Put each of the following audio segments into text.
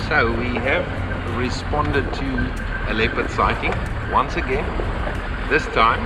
So we have responded to a leopard sighting once again. This time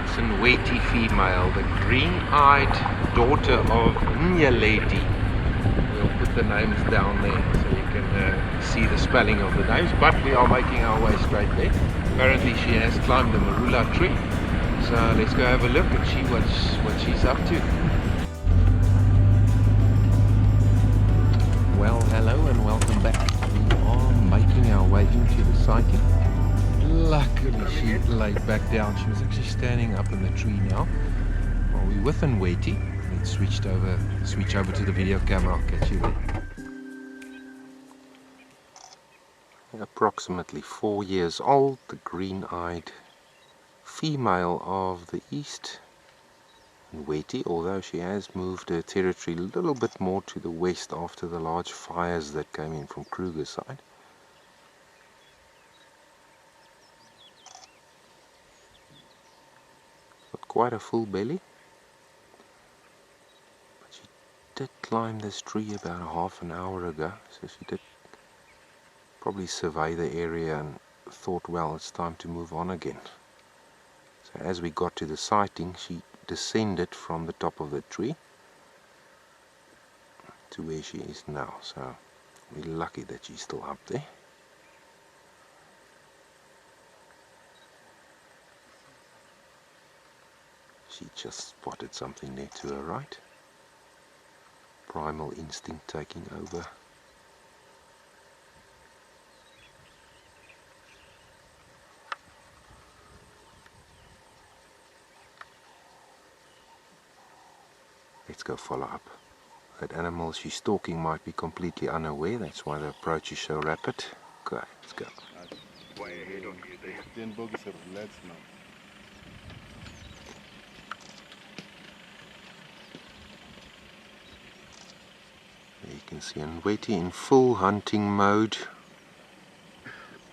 it's a weighty female, the green-eyed daughter of Nyaleti. We'll put the names down there so you can see the spelling of the names, but we are making our way straight there. Apparently she has climbed the marula tree, so let's go have a look and see what she's up to. Well, hello and welcome back. We are making our way into the sighting. Luckily she laid back down. She was actually standing up in the tree now. While we're with Nweti, let's switch over to the video camera. I'll catch you there. Approximately 4 years old, the green-eyed female of the east. Nweti, although she has moved her territory a little bit more to the west after the large fires that came in from Kruger's side. Got quite a full belly, but she did climb this tree about a half an hour ago, so she did probably survey the area and thought, well, it's time to move on again. So as we got to the sighting, she descended from the top of the tree to where she is now, so we're lucky that she's still up there. She just spotted something there to her right. Primal instinct taking over. Let's go follow up. That animal she's stalking might be completely unaware, that's why the approach is so rapid. Okay, let's go. Way ahead on you there. Steenbok is relaxed now. There you can see Nweti in full hunting mode,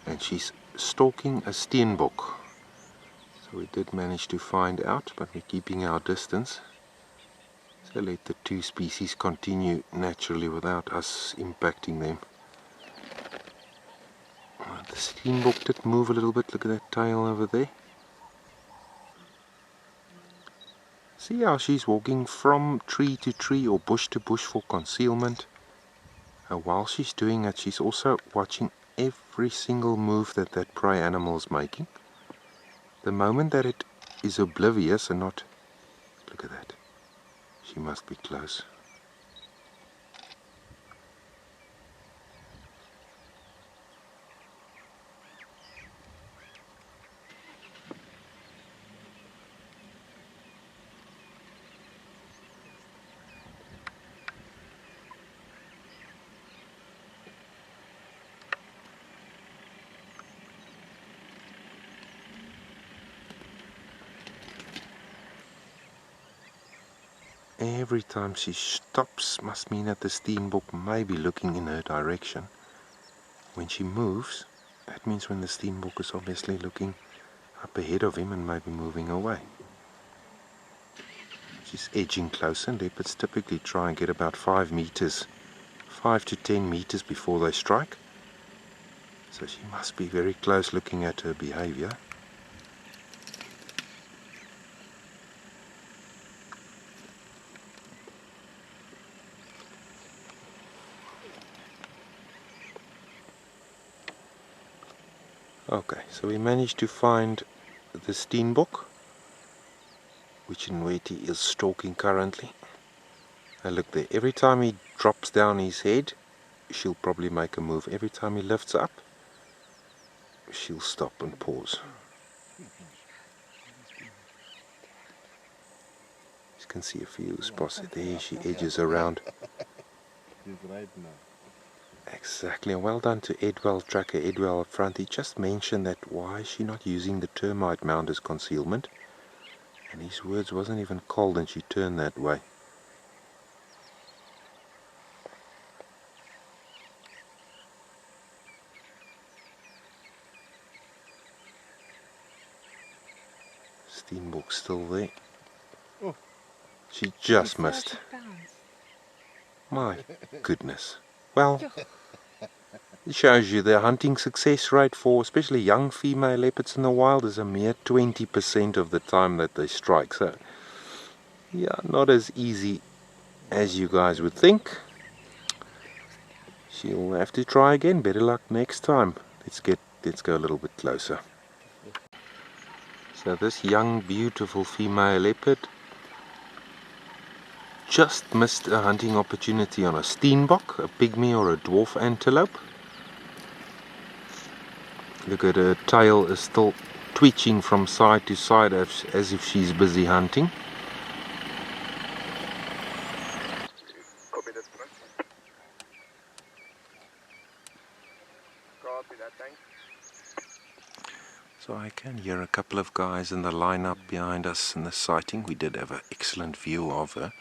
and she's stalking a Steenbok. So we did manage to find out, but we're keeping our distance. So let the two species continue naturally without us impacting them. The Steenbok did move a little bit. Look at that tail over there. See how she's walking from tree to tree or bush to bush for concealment. And while she's doing it, she's also watching every single move that that prey animal is making. The moment that it is oblivious and not... Look at that. She must be close. Every time she stops must mean that the Steenbok may be looking in her direction. When she moves, that means when the Steenbok is obviously looking up ahead of him and maybe moving away. She's edging closer. Leopards typically try and get about 5 to 10 meters before they strike. So she must be very close looking at her behavior. Okay, so we managed to find the Steenbok, which Nweti is stalking currently. And look there, every time he drops down his head, she'll probably make a move. Every time he lifts up, she'll stop and pause. You can see a few spots there, she edges around. He's right now. Exactly, and well done to Edwell, tracker Edwell up front. He just mentioned that why is she not using the termite mound as concealment? And his words wasn't even cold and she turned that way. Steenbok still there. Oh. She just missed. My goodness. Well, It shows you the hunting success rate for especially young female leopards in the wild is a mere 20% of the time that they strike. So yeah, not as easy as you guys would think. She'll have to try again. Better luck next time. Let's go a little bit closer. So this young beautiful female leopard just missed a hunting opportunity on a Steenbok, a pygmy or a dwarf antelope. Look at her tail is still twitching from side to side as if she's busy hunting. Copy that, front. Copy that, thanks. So I can hear a couple of guys in the lineup behind us in the sighting. We did have an excellent view of her,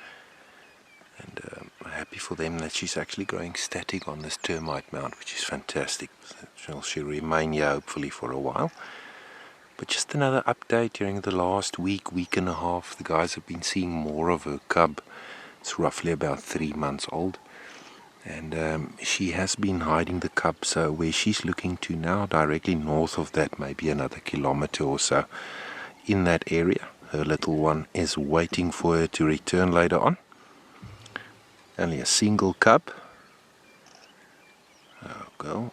and I'm happy for them that she's actually growing static on this termite mound, which is fantastic. She'll remain here hopefully for a while. But just another update. During the last week and a half, the guys have been seeing more of her cub. It's roughly about 3 months old, and she has been hiding the cub. So where she's looking to now, directly north of that, maybe another kilometer or so, in that area, her little one is waiting for her to return later on. Only a single cub. Oh, go.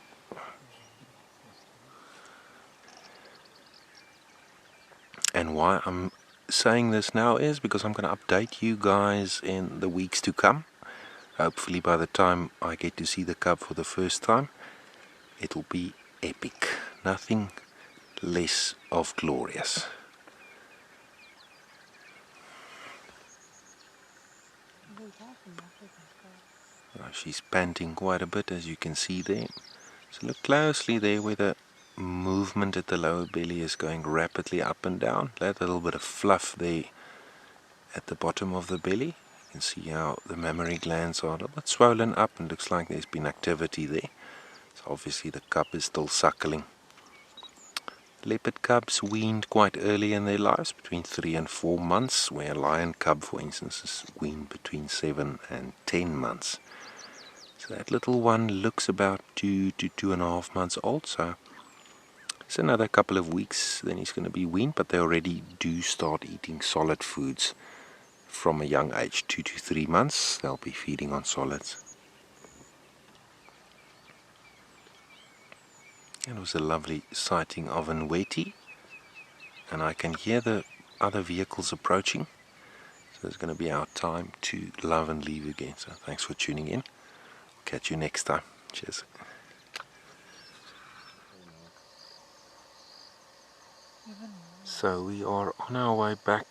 And why I'm saying this now is because I'm going to update you guys in the weeks to come. Hopefully by the time I get to see the cub for the first time, it'll be epic. Nothing less of glorious. She's panting quite a bit, as you can see there. So look closely there where the movement at the lower belly is going rapidly up and down. That little bit of fluff there at the bottom of the belly. You can see how the mammary glands are a little bit swollen up, and looks like there's been activity there. So obviously the cub is still suckling. Leopard cubs weaned quite early in their lives, between 3 and 4 months, where a lion cub, for instance, is weaned between 7 and 10 months. So that little one looks about 2 to 2.5 months old, so it's another couple of weeks, then he's going to be weaned, but they already do start eating solid foods from a young age, 2 to 3 months, they'll be feeding on solids. It was a lovely sighting of Nweti, and I can hear the other vehicles approaching, so it's going to be our time to love and leave again. So thanks for tuning in. Catch you next time. Cheers. So we are on our way back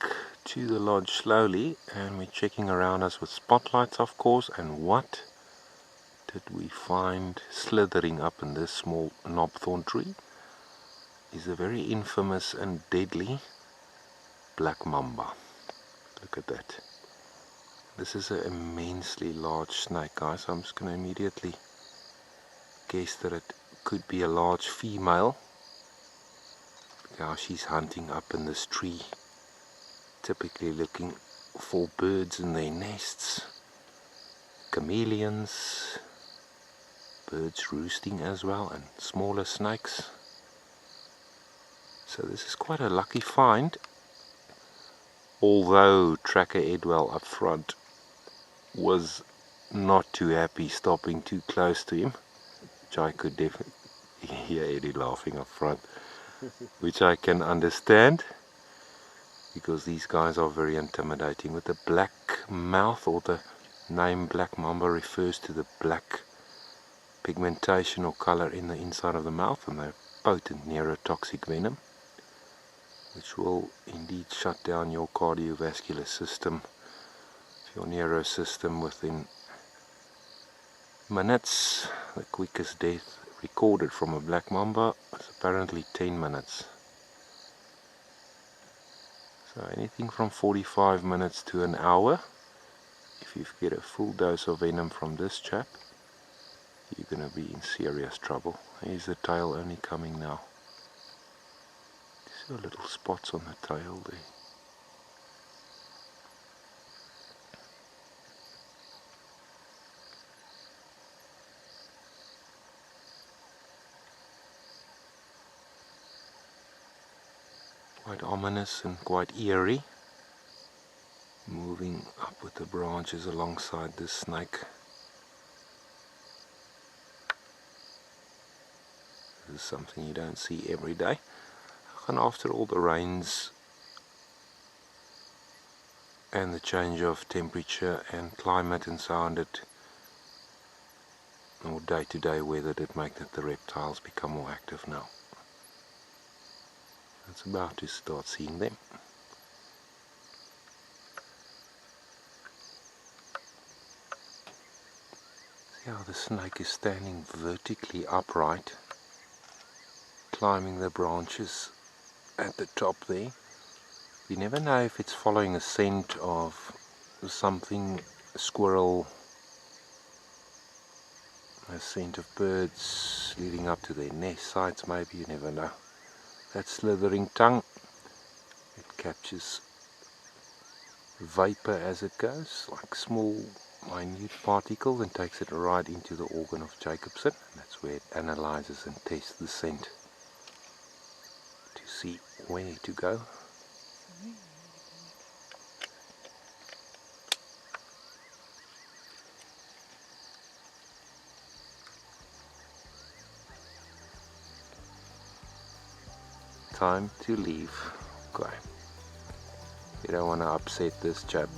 to the lodge slowly, and we're checking around us with spotlights, of course. And what did we find slithering up in this small knobthorn tree is a very infamous and deadly black mamba. Look at that. This is an immensely large snake, guys. I'm just going to immediately guess that it could be a large female. Now she's hunting up in this tree, typically looking for birds in their nests, chameleons, birds roosting as well, and smaller snakes. So this is quite a lucky find, although tracker Edwell up front was not too happy stopping too close to him, which I could definitely hear Eddie laughing up front, which I can understand, because these guys are very intimidating. With the black mouth, or the name black mamba refers to the black pigmentation or color in the inside of the mouth, and they're potent neurotoxic venom, which will indeed shut down your cardiovascular system, your neuro system within minutes. The quickest death recorded from a black mamba is apparently 10 minutes. So anything from 45 minutes to an hour, if you get a full dose of venom from this chap, you're going to be in serious trouble. Here's the tail only coming now. See the little spots on the tail there. Quite ominous and quite eerie. Moving up with the branches alongside this snake. This is something you don't see every day. And after all the rains and the change of temperature and climate and so on, that or day-to-day weather, that make that the reptiles become more active now. It's about to start seeing them. See how the snake is standing vertically upright, climbing the branches at the top there. You never know if it's following a scent of something, a squirrel, a scent of birds leading up to their nest sites maybe, you never know. That slithering tongue, it captures vapor as it goes, like small minute particles, and takes it right into the organ of Jacobson. That's where it analyzes and tests the scent to see where to go. Time to leave. Okay. You don't want to upset this chap.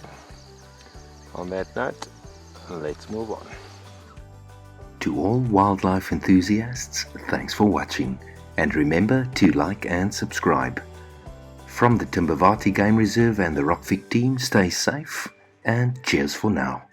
On that note, let's move on. To all wildlife enthusiasts, thanks for watching, and remember to like and subscribe. From the Timbavati Game Reserve and the Rockfig team, stay safe and cheers for now.